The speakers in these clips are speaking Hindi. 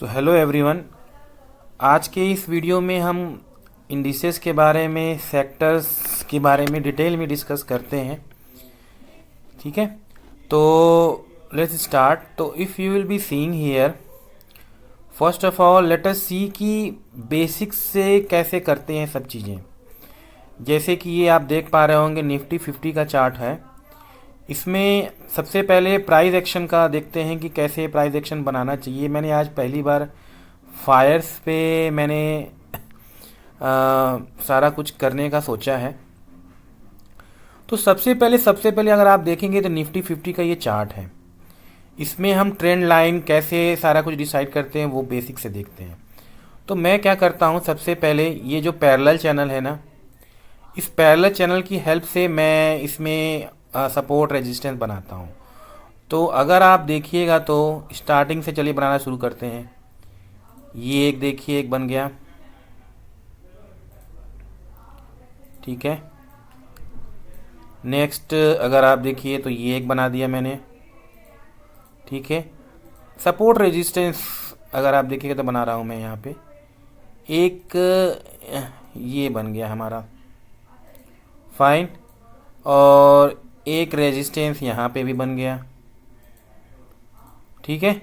So hello everyone. आज के इस वीडियो में हम इंडिसेस के बारे में, सेक्टर्स के बारे में डिटेल में डिस्कस करते हैं। ठीक है, तो लेट्स स्टार्ट। तो if you will be seeing here, first of all let us see कि बेसिक्स से कैसे करते हैं सब चीज़ें। जैसे कि ये आप देख पा रहे होंगे निफ्टी 50 का चार्ट है। इसमें सबसे पहले प्राइस एक्शन का देखते हैं कि कैसे प्राइस एक्शन बनाना चाहिए। मैंने आज पहली बार फायर्स पे मैंने सारा कुछ करने का सोचा है। तो सबसे पहले अगर आप देखेंगे तो निफ्टी 50 का ये चार्ट है। इसमें हम ट्रेंड लाइन कैसे सारा कुछ डिसाइड करते हैं वो बेसिक से देखते हैं। तो मैं क्या करता हूँ, सबसे पहले ये जो पैरेलल चैनल है ना, इस पैरेलल चैनल की हेल्प से मैं इसमें सपोर्ट रेजिस्टेंस बनाता हूँ। तो अगर आप देखिएगा तो स्टार्टिंग से चलिए बनाना शुरू करते हैं। ये एक देखिए, एक बन गया। ठीक है, नेक्स्ट अगर आप देखिए तो ये एक बना दिया मैंने। ठीक है, सपोर्ट रेजिस्टेंस अगर आप देखिएगा तो बना रहा हूँ मैं यहाँ पे एक, ये बन गया हमारा, फाइन। और एक रेजिस्टेंस यहाँ पे भी बन गया। ठीक है,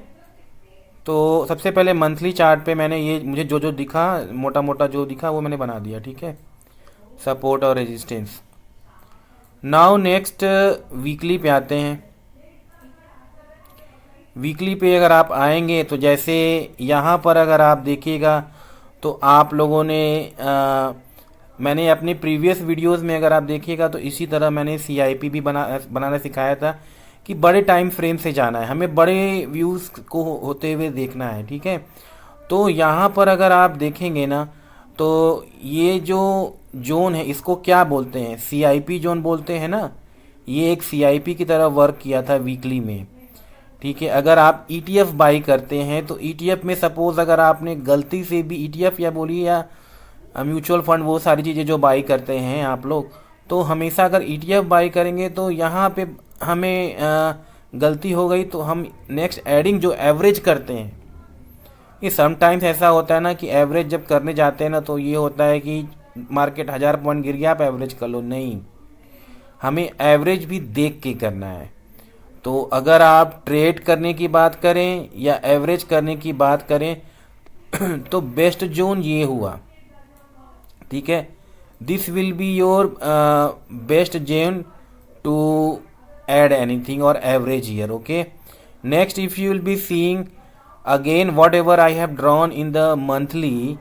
तो सबसे पहले मंथली चार्ट पे मैंने ये मुझे जो जो दिखा, मोटा मोटा जो दिखा वो मैंने बना दिया। ठीक है, सपोर्ट और रेजिस्टेंस। नाउ नेक्स्ट वीकली पे आते हैं। वीकली पे अगर आप आएंगे तो जैसे यहाँ पर अगर आप देखिएगा तो आप लोगों ने मैंने अपने प्रीवियस वीडियोस में अगर आप देखिएगा तो इसी तरह मैंने सीआईपी भी बनाना सिखाया था कि बड़े टाइम फ्रेम से जाना है, हमें बड़े व्यूज़ को होते हुए देखना है। ठीक है, तो यहाँ पर अगर आप देखेंगे ना तो ये जो जोन है इसको क्या बोलते हैं, सीआईपी जोन बोलते हैं ना। ये एक सीआईपी की तरह वर्क किया था वीकली में। ठीक है, अगर आप ईटीएफ बाई करते हैं तो ईटीएफ में सपोज अगर आपने गलती से भी ईटीएफ या बोलिए या म्यूचुअल फंड, वो सारी चीज़ें जो बाई करते हैं आप लोग, तो हमेशा अगर ईटीएफ बाई करेंगे तो यहाँ पे हमें गलती हो गई तो हम नेक्स्ट एडिंग जो एवरेज करते हैं, ये समटाइम्स ऐसा होता है ना कि एवरेज जब करने जाते हैं ना तो ये होता है कि मार्केट 1000 पॉइंट गिर गया आप एवरेज कर लो। नहीं, हमें एवरेज भी देख के करना है। तो अगर आप ट्रेड करने की बात करें या एवरेज करने की बात करें तो बेस्ट जोन ये हुआ। ठीक है, this will be your best zone to add anything or average here. Okay, next if you will be seeing again whatever I have drawn in the monthly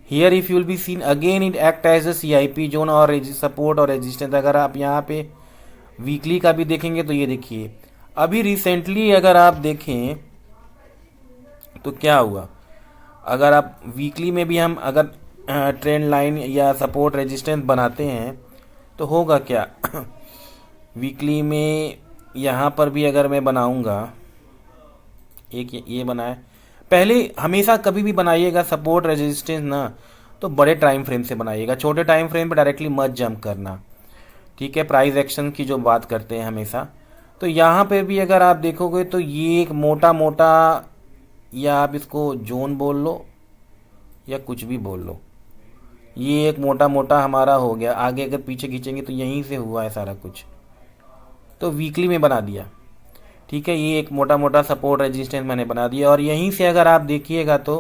here, if you will be seeing again it act as a CIP zone or support और resistance। अगर आप यहाँ पे वीकली का भी देखेंगे तो ये देखिए अभी रिसेंटली अगर आप देखें तो क्या हुआ, अगर आप वीकली में भी हम अगर ट्रेंड लाइन या सपोर्ट रेजिस्टेंस बनाते हैं तो होगा क्या वीकली में यहाँ पर भी अगर मैं बनाऊँगा, एक ये बनाए, पहले हमेशा कभी भी बनाइएगा सपोर्ट रेजिस्टेंस ना तो बड़े टाइम फ्रेम से बनाइएगा, छोटे टाइम फ्रेम पे डायरेक्टली मत जंप करना। ठीक है, प्राइस एक्शन की जो बात करते हैं हमेशा, तो यहाँ पे भी अगर आप देखोगे तो ये एक मोटा मोटा, या आप इसको जोन बोल लो या कुछ भी बोल लो, ये एक मोटा मोटा हमारा हो गया। आगे अगर पीछे खींचेंगे तो यहीं से हुआ है सारा कुछ, तो वीकली में बना दिया। ठीक है, ये एक मोटा मोटा सपोर्ट रेजिस्टेंस मैंने बना दिया। और यहीं से अगर आप देखिएगा तो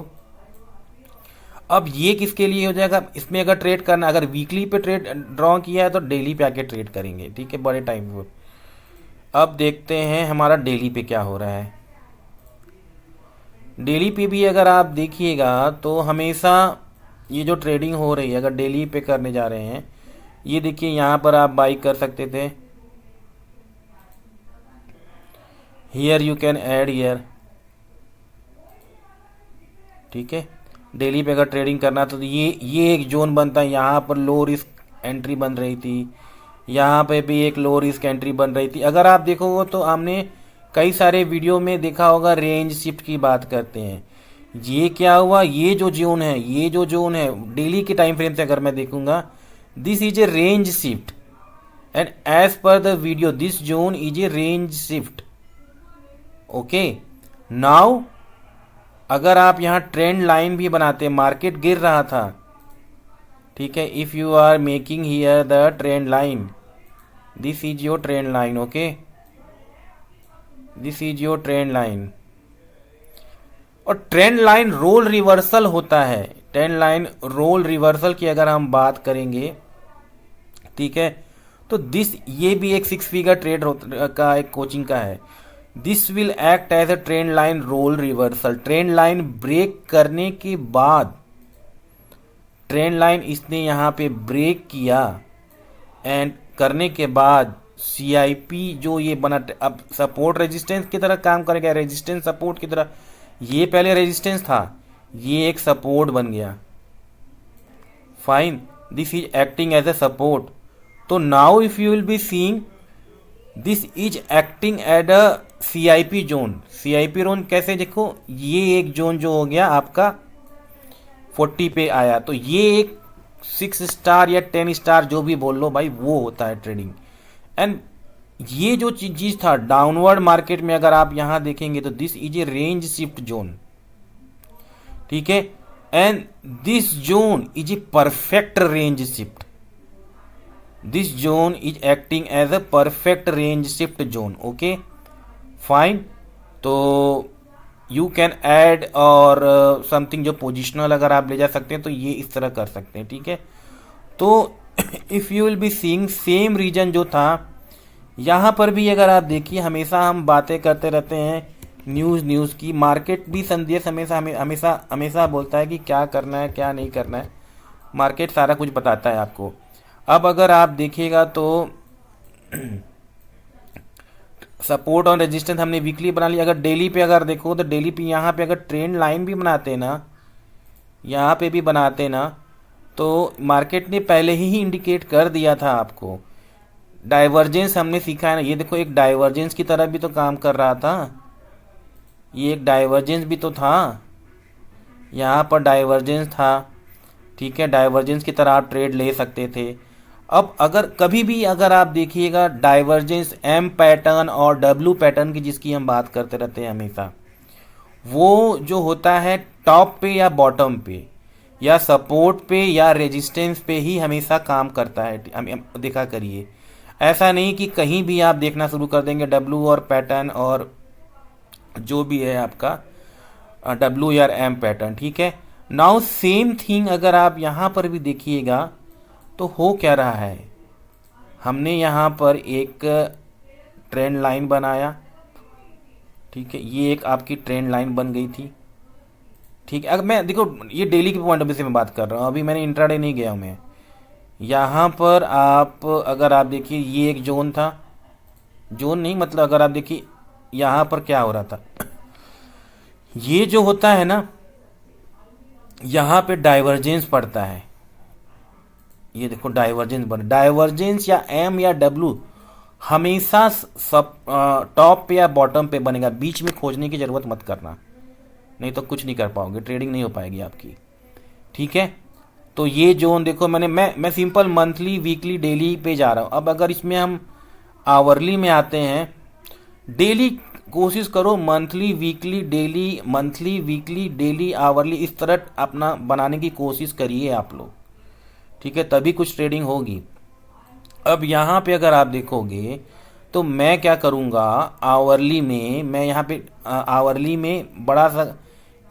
अब ये किसके लिए हो जाएगा, इसमें अगर ट्रेड करना, अगर वीकली पे ट्रेड ड्रॉ किया है तो डेली पे आके ट्रेड करेंगे। ठीक है, बड़े टाइम पे। अब देखते हैं हमारा डेली पे क्या हो रहा है। डेली पे भी अगर आप देखिएगा तो हमेशा ये जो ट्रेडिंग हो रही है, अगर डेली पे करने जा रहे हैं, ये देखिए यहाँ पर आप बाई कर सकते थे, here you can add here. ठीक है, डेली पे अगर ट्रेडिंग करना तो ये एक जोन बनता है, यहाँ पर लो रिस्क एंट्री बन रही थी, यहाँ पे भी एक लो रिस्क एंट्री बन रही थी। अगर आप देखोगे तो हमने कई सारे वीडियो में देखा होगा रेंज शिफ्ट की बात करते हैं। ये क्या हुआ, ये जो जोन है, ये जो जोन है डेली के टाइम फ्रेम से अगर मैं देखूंगा, this is a range shift and as per the video this zone is a range shift. Okay, now अगर आप यहाँ ट्रेंड लाइन भी बनाते, मार्केट गिर रहा था, ठीक है, if you are making here the trend line, this is your trend line, okay, this is your trend line. और ट्रेंड लाइन रोल रिवर्सल होता है। ट्रेंड लाइन रोल रिवर्सल की अगर हम बात करेंगे, ठीक है, तो ये भी एक 6 फिगर ट्रेड का एक कोचिंग का है। This will act as a trend line role reversal. Trend line break करने के बाद, ट्रेंड लाइन इसने यहाँ पे ब्रेक किया एंड करने के बाद CIP जो ये बना, अब सपोर्ट रेजिस्टेंस की तरह काम करेगा, रेजिस्टेंस सपोर्ट की तरह। ये पहले रेजिस्टेंस था, ये एक सपोर्ट बन गया, fine, this is acting as a support. तो now if you will be seeing this is acting at a CIP zone. CIP zone कैसे, देखो ये एक जोन जो हो गया आपका 40 पे आया, तो ये एक 6 स्टार या 10 स्टार जो भी बोल लो भाई, वो होता है ट्रेडिंग। एंड ये जो चीज था डाउनवर्ड मार्केट में, अगर आप यहां देखेंगे तो this is a range shift zone, ठीक है, and this zone is a perfect range shift. This zone is acting as a perfect range shift zone, okay, fine. तो you can add or something जो पोजिशनल अगर आप ले जा सकते हैं तो ये इस तरह कर सकते हैं, ठीक है। तो if you will be seeing same region जो था यहाँ पर भी, अगर आप देखिए, हमेशा हम बातें करते रहते हैं न्यूज़ की। मार्केट भी संदेश हमेशा बोलता है कि क्या करना है क्या नहीं करना है, मार्केट सारा कुछ बताता है आपको। अब अगर आप देखिएगा तो सपोर्ट और रेजिस्टेंस हमने वीकली बना लिया। अगर डेली पे अगर देखो तो डेली पे यहाँ पे अगर ट्रेंड लाइन भी बनाते ना, यहाँ पे भी बनाते ना, तो मार्केट ने पहले ही इंडिकेट कर दिया था आपको। डाइवर्जेंस हमने सीखा है ना, ये देखो एक डाइवर्जेंस की तरह भी तो काम कर रहा था, ये एक डाइवर्जेंस भी तो था, यहाँ पर डाइवर्जेंस था, ठीक है, डाइवर्जेंस की तरह आप ट्रेड ले सकते थे। अब अगर कभी भी अगर आप देखिएगा डाइवर्जेंस M पैटर्न और W पैटर्न की जिसकी हम बात करते रहते हैं हमेशा, वो जो होता है टॉप पे या बॉटम पे या सपोर्ट पे या रेजिस्टेंस पे ही हमेशा काम करता है। देखा करिए, ऐसा नहीं कि कहीं भी आप देखना शुरू कर देंगे W और पैटर्न और जो भी है आपका W या M पैटर्न, ठीक है। नाउ सेम थिंग अगर आप यहाँ पर भी देखिएगा तो हो क्या रहा है, हमने यहाँ पर एक ट्रेंड लाइन बनाया, ठीक है, ये एक आपकी ट्रेंड लाइन बन गई थी, ठीक है। अगर मैं देखो ये डेली के पॉइंट ऑफ व्यू से मैं बात कर रहा हूँ, अभी मैंने इंट्राडे नहीं गया हूँ मैं। यहाँ पर आप अगर आप देखिए ये एक जोन था, जोन नहीं मतलब अगर आप देखिए यहाँ पर क्या हो रहा था, ये जो होता है ना यहाँ पे डाइवर्जेंस पड़ता है, ये देखो डाइवर्जेंस बन, डाइवर्जेंस या M या W हमेशा सब टॉप पे या बॉटम पे बनेगा, बीच में खोजने की ज़रूरत मत करना, नहीं तो कुछ नहीं कर पाओगे, ट्रेडिंग नहीं हो पाएगी आपकी, ठीक है। तो ये जोन देखो मैं सिंपल मंथली वीकली डेली पे जा रहा हूँ। अब अगर इसमें हम आवरली में आते हैं, डेली कोशिश करो monthly weekly daily, monthly weekly daily hourly, इस तरह अपना बनाने की कोशिश करिए आप लोग, ठीक है, तभी कुछ ट्रेडिंग होगी। अब यहाँ पे अगर आप देखोगे तो मैं क्या करूँगा, आवरली में मैं यहाँ पे आवरली में बड़ा सा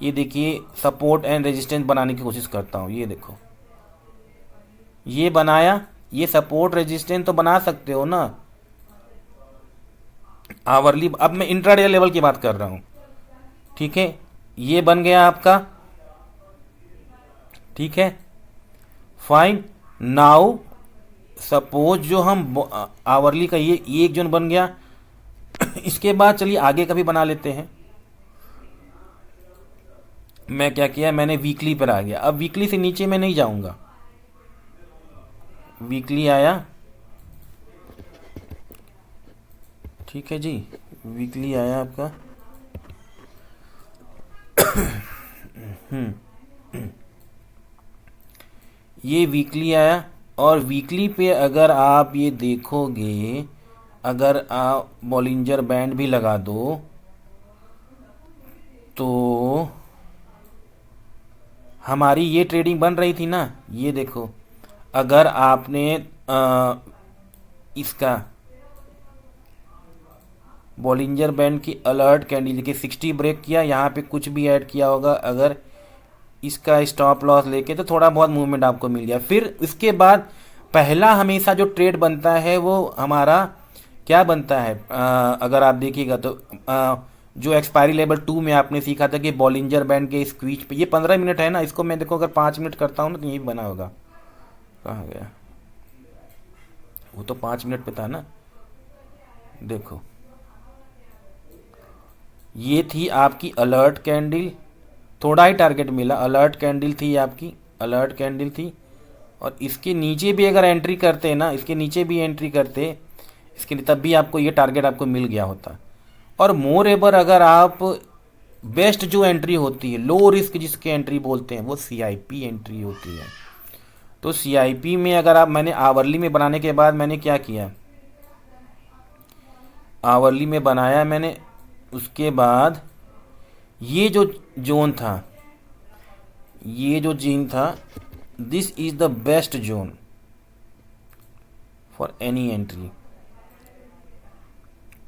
ये देखिए सपोर्ट एंड रेजिस्टेंस बनाने की कोशिश करता हूँ। ये देखो ये बनाया, ये सपोर्ट रेजिस्टेंस तो बना सकते हो ना आवरली। अब मैं इंट्राडे लेवल की बात कर रहा हूँ, ठीक है, ये बन गया आपका, ठीक है, फाइन। नाउ सपोज जो हम आवरली का ये एक जोन बन गया इसके बाद चलिए आगे का भी बना लेते हैं। मैं क्या किया, मैंने वीकली पर आ गया, अब वीकली से नीचे मैं नहीं जाऊंगा, वीकली आया, ठीक है जी, वीकली आया आपका ये वीकली आया, और वीकली पे अगर आप ये देखोगे, अगर आप बॉलिंजर बैंड भी लगा दो तो हमारी ये ट्रेडिंग बन रही थी ना, ये देखो, अगर आपने इसका बॉलिंजर बैंड की अलर्ट कैंडल देखिए 60 ब्रेक किया, यहाँ पे कुछ भी ऐड किया होगा अगर इसका स्टॉप लॉस लेके, तो थोड़ा बहुत मूवमेंट आपको मिल गया। फिर इसके बाद पहला हमेशा जो ट्रेड बनता है वो हमारा क्या बनता है, अगर आप देखिएगा तो जो एक्सपायरी लेवल 2 में आपने सीखा था कि बॉलिंजर बैंड के स्क्वीज पे, ये 15 मिनट है ना, इसको मैं देखो अगर 5 मिनट करता हूँ ना तो यही बना होगा। कहाँ गया वो, तो 5 मिनट पे था ना, देखो ये थी आपकी अलर्ट कैंडल, थोड़ा ही टारगेट मिला, अलर्ट कैंडल थी आपकी, अलर्ट कैंडल थी। और इसके नीचे भी अगर एंट्री करते ना, इसके नीचे भी एंट्री करते इसके लिए, तब भी आपको ये टारगेट आपको मिल गया होता। और मोर एवर अगर आप बेस्ट जो एंट्री होती है, लो रिस्क जिसके एंट्री बोलते हैं, वो सीआईपी एंट्री होती है। तो सीआईपी में अगर आप, मैंने आवरली में बनाने के बाद मैंने क्या किया, आवरली में बनाया मैंने, उसके बाद ये जो जोन था, ये जो जोन था, this is the best zone for any entry.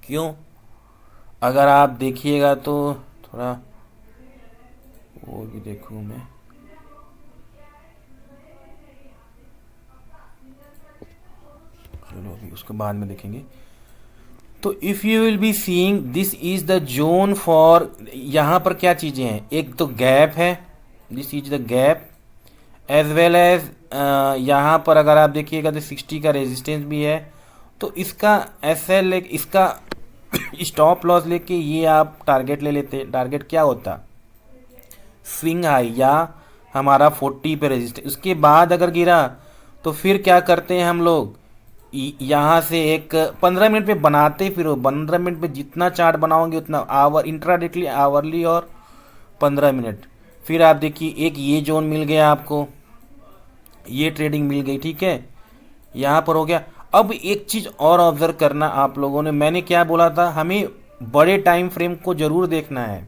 क्यों, अगर आप देखिएगा तो थोड़ा वो भी देखूं मैं, चलो अभी उसके बाद में देखेंगे। तो if you will be seeing this is the zone for, यहाँ पर क्या चीज़ें हैं, एक तो गैप है, this is the gap, as well as यहाँ पर अगर आप देखिएगा तो 60 का रेजिस्टेंस भी है। तो इसका एसएल, इसका स्टॉप लॉस लेके ये आप टारगेट ले लेते। टारगेट क्या होता, स्विंग हाई या हमारा 40 पे रेजिस्टेंस। उसके बाद अगर गिरा तो फिर क्या करते हैं हम लोग, यहाँ से एक 15 मिनट पे बनाते, फिर 15 मिनट पे जितना चार्ट बनाओगे उतना, आवर इंट्राडेली, आवरली और 15 मिनट। फिर आप देखिए एक ये जोन मिल गया आपको, ये ट्रेडिंग मिल गई, ठीक है, यहाँ पर हो गया। अब एक चीज़ और ऑब्जर्व करना आप लोगों ने, मैंने क्या बोला था, हमें बड़े टाइम फ्रेम को ज़रूर देखना है।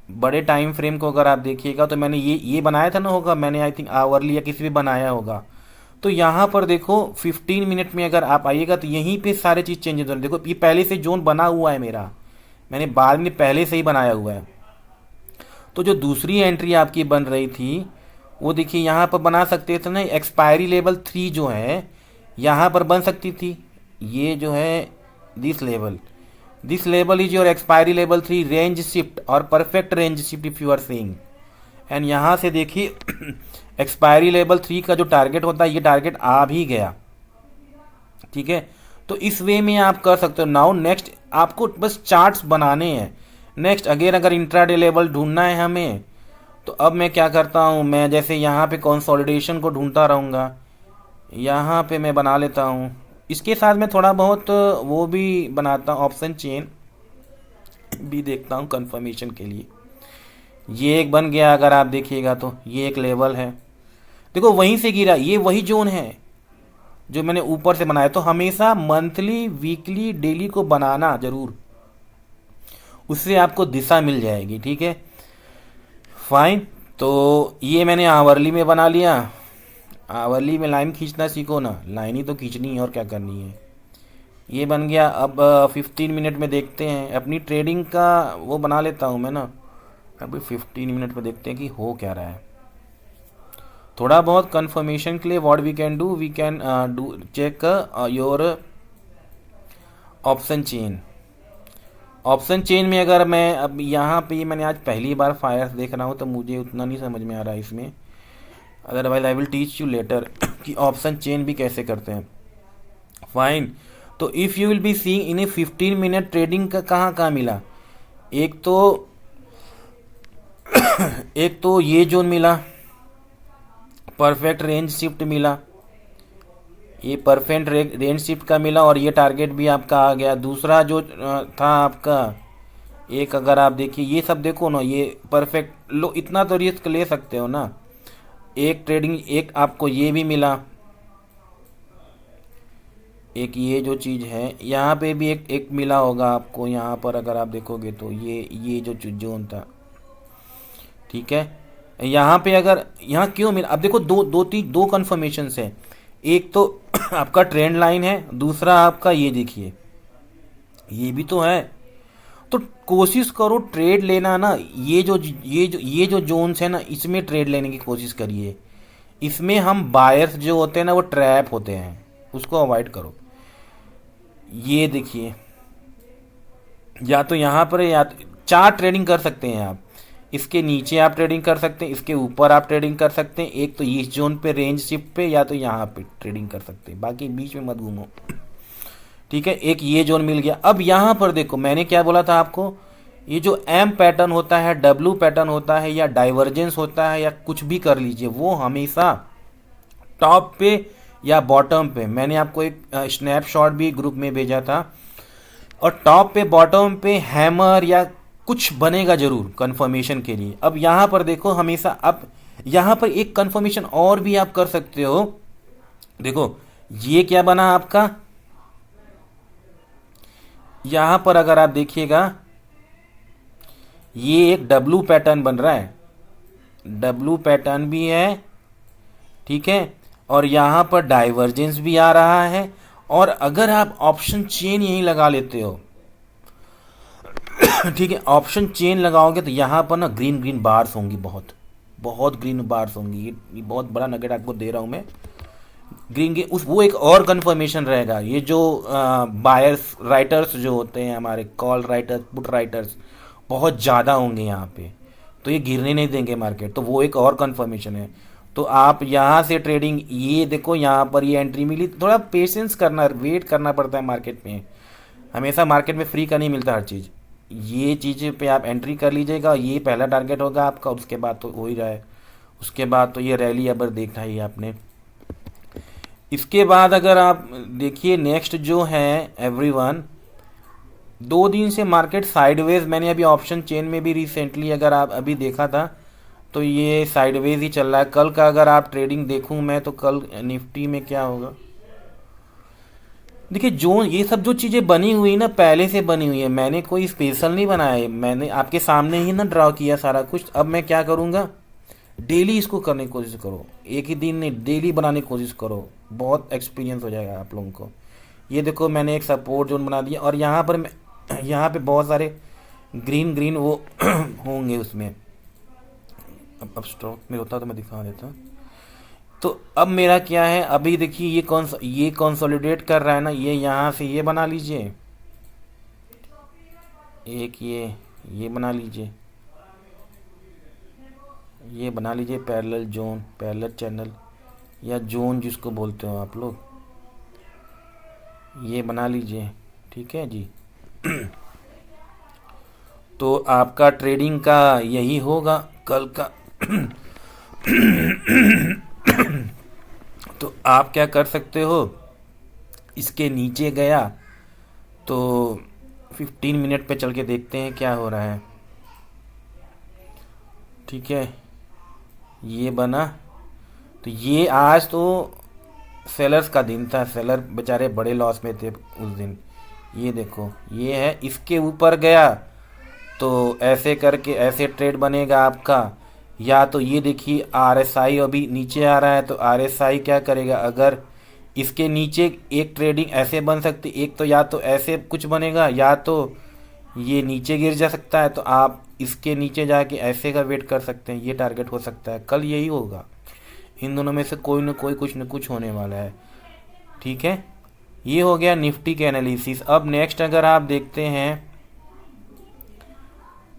बड़े टाइम फ्रेम को अगर आप देखिएगा तो मैंने ये बनाया था ना, होगा मैंने आई थिंक आवरली या किसी भी बनाया होगा। तो यहाँ पर देखो 15 मिनट में अगर आप आइएगा तो यहीं पे सारे चीज़ चेंज हो रहे। देखो ये पहले से जोन बना हुआ है मेरा, मैंने बाद में पहले से ही बनाया हुआ है। तो जो दूसरी एंट्री आपकी बन रही थी वो देखिए यहाँ पर बना सकते थे ना, एक्सपायरी लेवल 3 जो है यहाँ पर बन सकती थी। ये जो है this level is your expiry level 3 range shift और perfect range shift if you are saying. And यहाँ से देखिए एक्सपायरी लेवल 3 का जो टारगेट होता है, ये टारगेट आ भी गया, ठीक है। तो इस वे में आप कर सकते हो। नाउ नेक्स्ट आपको बस चार्ट्स बनाने हैं। नेक्स्ट अगेन अगर इंट्राडे लेवल ढूंढना है हमें, तो अब मैं क्या करता हूँ, मैं जैसे यहाँ पे कंसोलिडेशन को ढूंढता रहूँगा, यहाँ पे मैं बना लेता हूँ। इसके साथ मैं थोड़ा बहुत वो भी बनाता हूँ, ऑप्शन चेन भी देखता हूँ कंफर्मेशन के लिए। ये एक बन गया, अगर आप देखिएगा तो ये एक लेवल है, देखो वहीं से गिरा, ये वही जोन है जो मैंने ऊपर से बनाया। तो हमेशा मंथली, वीकली, डेली को बनाना जरूर, उससे आपको दिशा मिल जाएगी, ठीक है, फाइन। तो ये मैंने आवरली में बना लिया। आवरली में लाइन खींचना सीखो ना, लाइन ही तो खींचनी है और क्या करनी है। ये बन गया। अब 15 मिनट में देखते हैं अपनी ट्रेडिंग का, वो बना लेता हूँ मैं ना। अभी 15 मिनट में देखते हैं कि हो क्या रहा है। थोड़ा बहुत कंफर्मेशन के लिए what we can do, we can do check your option chain. Option chain में अगर मैं अब यहाँ पे, मैंने आज पहली बार फायर्स देख रहा हूँ तो मुझे उतना नहीं समझ में आ रहा है इसमें, otherwise I will teach you later कि ऑप्शन चेन भी कैसे करते हैं, फाइन। तो if you will be seeing in A 15 minute trading का कहाँ कहाँ मिला, एक तो ये जोन मिला, परफेक्ट रेंज शिफ्ट मिला, ये परफेक्ट रेंज शिफ्ट का मिला, और ये टारगेट भी आपका आ गया। दूसरा जो था आपका, एक अगर आप देखिए, ये सब देखो ना, ये परफेक्ट लो, इतना तो रिस्क ले सकते हो ना। एक ट्रेडिंग, एक आपको ये भी मिला, एक ये जो चीज़ है यहाँ पे भी एक मिला होगा आपको, यहाँ पर अगर आप देखोगे तो ये जो जोन था, ठीक है। यहाँ पे अगर यहाँ क्यों मिला, अब देखो दो कन्फर्मेशन है। एक तो आपका ट्रेंड लाइन है, दूसरा आपका ये देखिए, ये भी तो है। तो कोशिश करो ट्रेड लेना ना, ये जो जोन्स है ना, इसमें ट्रेड लेने की कोशिश करिए। इसमें हम बायर्स जो होते हैं ना, वो ट्रैप होते हैं, उसको अवॉइड करो। ये देखिए, या तो यहाँ पर या तो चार ट्रेडिंग कर सकते हैं आप। इसके नीचे आप ट्रेडिंग कर सकते हैं, इसके ऊपर आप ट्रेडिंग कर सकते हैं, एक तो इस जोन पे रेंज शिफ्ट पे, या तो यहाँ पे ट्रेडिंग कर सकते हैं, बाकी बीच में मत घूमो। ठीक है, एक ये जोन मिल गया। अब यहाँ पर देखो, मैंने क्या बोला था आपको, ये जो एम पैटर्न होता है, डब्ल्यू पैटर्न होता है, या डाइवर्जेंस होता है, या कुछ भी कर लीजिए, वो हमेशा टॉप पे या बॉटम पे, मैंने आपको एक स्नैपशॉट भी ग्रुप में भेजा था, और टॉप पे बॉटम पे हैमर या कुछ बनेगा जरूर कंफर्मेशन के लिए। अब यहाँ पर देखो, हमेशा अब यहाँ पर एक कंफर्मेशन और भी आप कर सकते हो। देखो ये क्या बना आपका, यहाँ पर अगर आप देखिएगा, ये एक डब्लू पैटर्न बन रहा है, डब्लू पैटर्न भी है, ठीक है, और यहाँ पर डाइवर्जेंस भी आ रहा है। और अगर आप ऑप्शन चेन यहीं लगा लेते हो, ठीक है, ऑप्शन चेन लगाओगे तो यहाँ पर ना ग्रीन ग्रीन बार्स होंगी, बहुत बहुत ग्रीन बार्स होंगी। ये बहुत बड़ा नगेट आपको दे रहा हूँ मैं। ग्रीन के उस वो एक और कंफर्मेशन रहेगा। ये जो बायर्स राइटर्स जो होते हैं हमारे, कॉल राइटर्स पुट राइटर्स बहुत ज़्यादा होंगे यहाँ पे, तो ये गिरने नहीं देंगे मार्केट, तो वो एक और कंफर्मेशन है। तो आप यहाँ से ट्रेडिंग, ये देखो यहाँ पर ये एंट्री मिली, थोड़ा पेशेंस करना, वेट करना पड़ता है मार्केट में, हमेशा मार्केट में फ्री का नहीं मिलता हर चीज़। ये चीज़ पे आप एंट्री कर लीजिएगा, ये पहला टारगेट होगा आपका, उसके बाद तो हो ही रहा है, उसके बाद तो ये रैली अब देखना ही आपने। इसके बाद अगर आप देखिए नेक्स्ट जो है एवरीवन, 2 दिन से मार्केट साइडवेज, मैंने अभी ऑप्शन चेन में भी रिसेंटली अगर आप अभी देखा था तो ये साइडवेज ही चल रहा है। कल का अगर आप ट्रेडिंग देखूं मैं, तो कल निफ्टी में क्या होगा, देखिए जो ये सब जो चीज़ें बनी हुई ना, पहले से बनी हुई है, मैंने कोई स्पेशल नहीं बनाया है, मैंने आपके सामने ही ना ड्रॉ किया सारा कुछ। अब मैं क्या करूँगा, डेली इसको करने की कोशिश करो, एक ही दिन नहीं, डेली बनाने की कोशिश करो, बहुत एक्सपीरियंस हो जाएगा आप लोगों को। ये देखो मैंने एक सपोर्ट जोन बना दिया, और यहाँ पर मैं यहाँ पे बहुत सारे ग्रीन ग्रीन वो होंगे उसमें। अब स्टॉक में होता तो मैं दिखा देता। तो अब मेरा क्या है, अभी देखिए ये कंसोलिडेट कर रहा है ना, ये यहाँ से ये बना लीजिए, एक ये बना लीजिए, ये बना लीजिए पैरेलल जोन, पैरेलल चैनल, या जोन जिसको बोलते हो आप लोग, ये बना लीजिए, ठीक है जी। तो आपका ट्रेडिंग का यही होगा कल का। तो आप क्या कर सकते हो, इसके नीचे गया तो 15 मिनट पे चल के देखते हैं क्या हो रहा है, ठीक है। ये बना, तो ये आज तो सेलर्स का दिन था, सेलर बेचारे बड़े लॉस में थे उस दिन। ये देखो ये है, इसके ऊपर गया तो ऐसे करके ऐसे ट्रेड बनेगा आपका। या तो ये देखिए आरएसआई अभी नीचे आ रहा है, तो आरएसआई क्या करेगा, अगर इसके नीचे एक ट्रेडिंग ऐसे बन सकती, एक तो या तो ऐसे कुछ बनेगा, या तो ये नीचे गिर जा सकता है, तो आप इसके नीचे जाके ऐसे का वेट कर सकते हैं, ये टारगेट हो सकता है। कल यही होगा, इन दोनों में से कोई ना कोई कुछ न कुछ होने वाला है, ठीक है। ये हो गया निफ्टी के एनालिसिस। अब नेक्स्ट अगर आप देखते हैं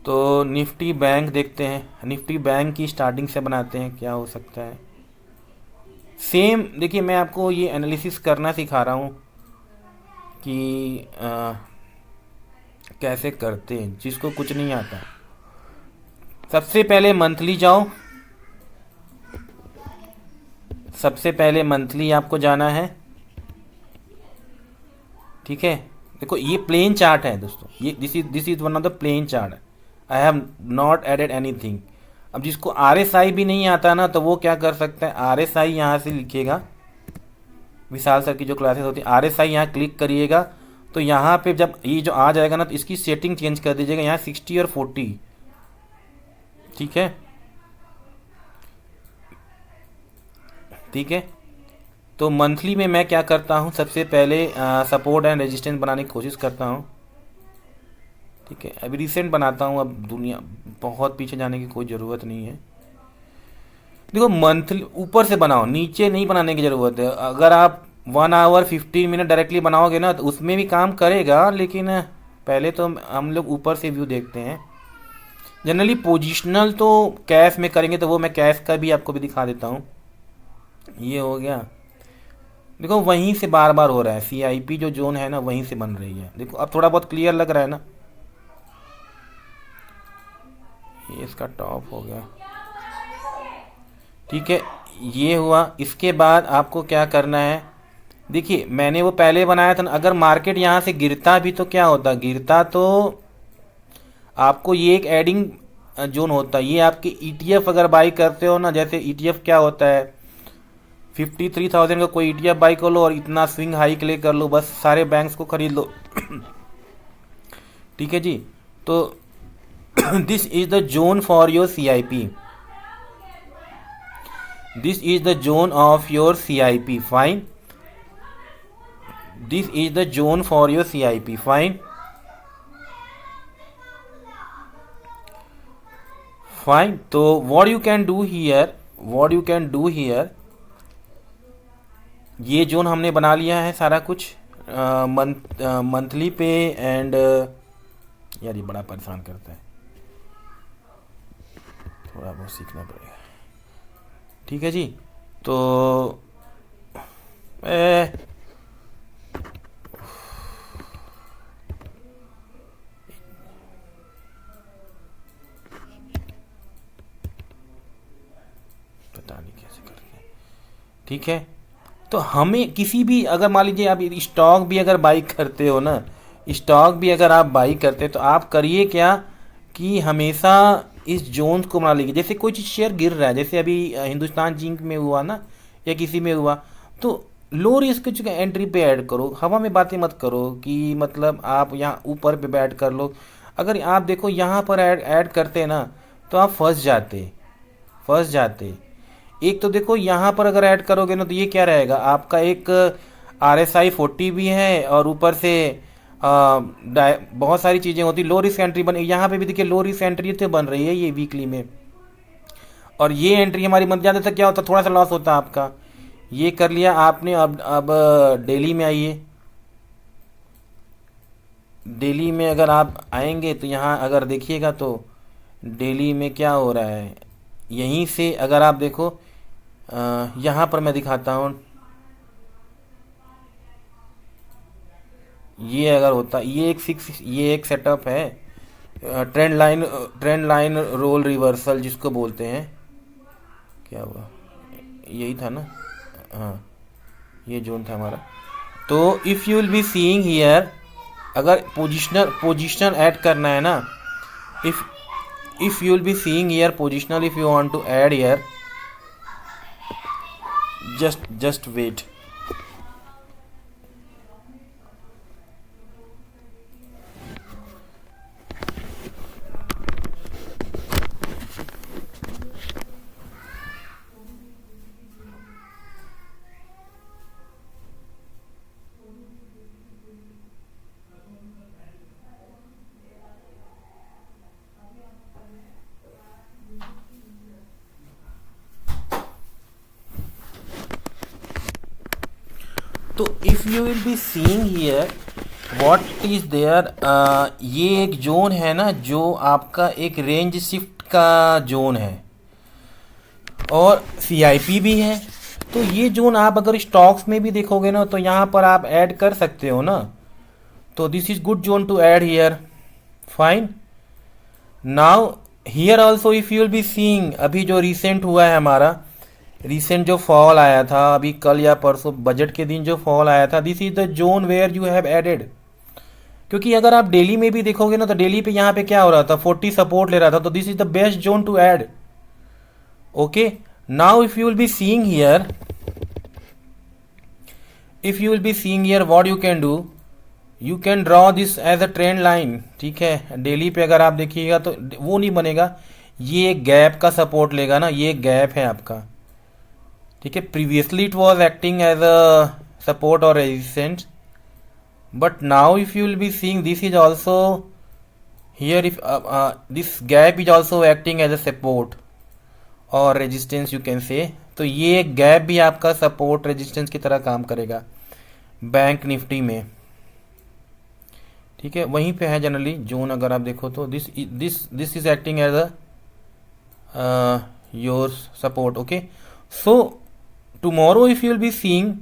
तो निफ्टी बैंक देखते हैं, निफ्टी बैंक की स्टार्टिंग से बनाते हैं, क्या हो सकता है। सेम देखिए, मैं आपको ये एनालिसिस करना सिखा रहा हूँ कि कैसे करते हैं, जिसको कुछ नहीं आता। सबसे पहले मंथली जाओ, सबसे पहले मंथली आपको जाना है, ठीक है। देखो ये प्लेन चार्ट है दोस्तों, ये this is one of the plain chart, I have not added anything. अब जिसको आरएसआई भी नहीं आता ना, तो वो क्या कर सकता है, आरएसआई यहाँ से लिखिएगा, विशाल सर की जो क्लासेस होती है, आरएसआई यहाँ क्लिक करिएगा, तो यहाँ पे जब ये जो आ जाएगा ना, तो इसकी सेटिंग चेंज कर दीजिएगा, यहाँ 60 और 40, ठीक है। ठीक है। तो मंथली में मैं क्या करता हूँ, सबसे पहले सपोर्ट एंड रेजिस्टेंस बनाने की कोशिश करता हूँ, ठीक है। अभी रिसेंट बनाता हूँ, अब दुनिया बहुत पीछे जाने की कोई ज़रूरत नहीं है। देखो मंथली ऊपर से बनाओ, नीचे नहीं बनाने की ज़रूरत है। अगर आप 1 आवर 15 मिनट डायरेक्टली बनाओगे ना तो उसमें भी काम करेगा, लेकिन पहले तो हम लोग ऊपर से व्यू देखते हैं। जनरली पोजिशनल तो कैश में करेंगे, तो वो मैं कैश का भी आपको भी दिखा देता हूँ। ये हो गया, देखो वहीं से बार बार हो रहा है, CIP जो जोन है ना वहीं से बन रही है। देखो अब थोड़ा बहुत क्लियर लग रहा है ना, ये इसका टॉप हो गया, ठीक है। ये हुआ, इसके बाद आपको क्या करना है, देखिए मैंने वो पहले बनाया था ना, अगर मार्केट यहाँ से गिरता भी तो क्या होता, गिरता तो आपको ये एक एडिंग जोन होता है। ये आपके ETF अगर बाई करते हो ना, जैसे ETF क्या होता है, 53,000 का कोई ETF बाई कर लो और इतना स्विंग हाई के लिए कर लो, बस सारे बैंक्स को खरीद लो ठीक है जी। तो this is the zone for your CIP, this is the zone of your CIP, fine. This is the zone for your CIP, fine fine. तो what you can do here, what you can do here, ये जोन हमने बना लिया है सारा कुछ मंथली पे। एंड यार ये बड़ा परेशान करता है, थोड़ा बहुत सीखना पड़ेगा, ठीक है जी। तो पता नहीं कैसे करके, ठीक है। तो हमें किसी भी, अगर मान लीजिए आप स्टॉक भी अगर बाई करते हो ना, स्टॉक भी अगर आप बाई करते हो तो आप करिए क्या कि हमेशा इस जोन को बना लीजिए। जैसे कोई चीज़ शेयर गिर रहा है, जैसे अभी हिंदुस्तान जिंक में हुआ ना या किसी में हुआ, तो लो रिस्क की एंट्री पे ऐड करो, हवा में बातें मत करो कि मतलब आप यहाँ ऊपर पे बैठ कर लो। अगर आप देखो यहाँ पर ऐड करते ना तो आप फंस जाते। एक तो देखो यहाँ पर अगर ऐड करोगे ना तो ये क्या रहेगा, आपका एक RSI 40 भी है और ऊपर से बहुत सारी चीज़ें होती, लो रिस्क एंट्री बन, यहाँ पे भी देखिए लो रिस्क एंट्री तो बन रही है ये वीकली में, और ये एंट्री हमारी बन जाते, तो क्या होता, थोड़ा सा लॉस होता है आपका। ये कर लिया आपने। अब डेली में आइए, डेली में अगर आप आएंगे तो यहाँ अगर देखिएगा तो डेली में क्या हो रहा है, यहीं से अगर आप देखो यहाँ पर मैं दिखाता हूँ, ये अगर होता, ये एक सेटअप है, ट्रेंड लाइन रोल रिवर्सल जिसको बोलते हैं, क्या हुआ, यही था ना, हाँ ये जोन था हमारा। तो if you will be seeing here, अगर पोजिशनल ऐड करना है ना, if you will be seeing here positional, if you want to add here, just wait। तो if you will be seeing here what is there, ये एक जोन है ना जो आपका एक रेंज शिफ्ट का जोन है और CIP भी है। तो ये जोन आप अगर स्टॉक्स में भी देखोगे ना तो यहाँ पर आप ऐड कर सकते हो ना, तो this is good zone to add here, fine. Now here also if you will be seeing, अभी जो रिसेंट हुआ है हमारा, रिसेंट जो फॉल आया था अभी कल या परसों बजट के दिन जो फॉल आया था, this is the zone where you have added. क्योंकि अगर आप डेली में भी देखोगे ना तो डेली पे यहाँ पे क्या हो रहा था, 40 सपोर्ट ले रहा था, तो this is the best zone to add. Okay, now if you will be seeing here, if you will be seeing here what you can do, you can draw this as a trend line, ठीक है। डेली पे अगर आप देखिएगा तो वो नहीं बनेगा, ये एक गैप का सपोर्ट लेगा ना, ये एक गैप है आपका, ठीक है, previously it was acting as a support और resistance, but now if you will be seeing this is also here, if this gap is also acting as a support और रेजिस्टेंस यू कैन से, तो ये गैप भी आपका सपोर्ट रेजिस्टेंस की तरह काम करेगा बैंक निफ्टी में। ठीक है, वहीं पे है जनरली जोन, अगर आप देखो तो this is acting as a your support. Okay, so tomorrow if you will be seeing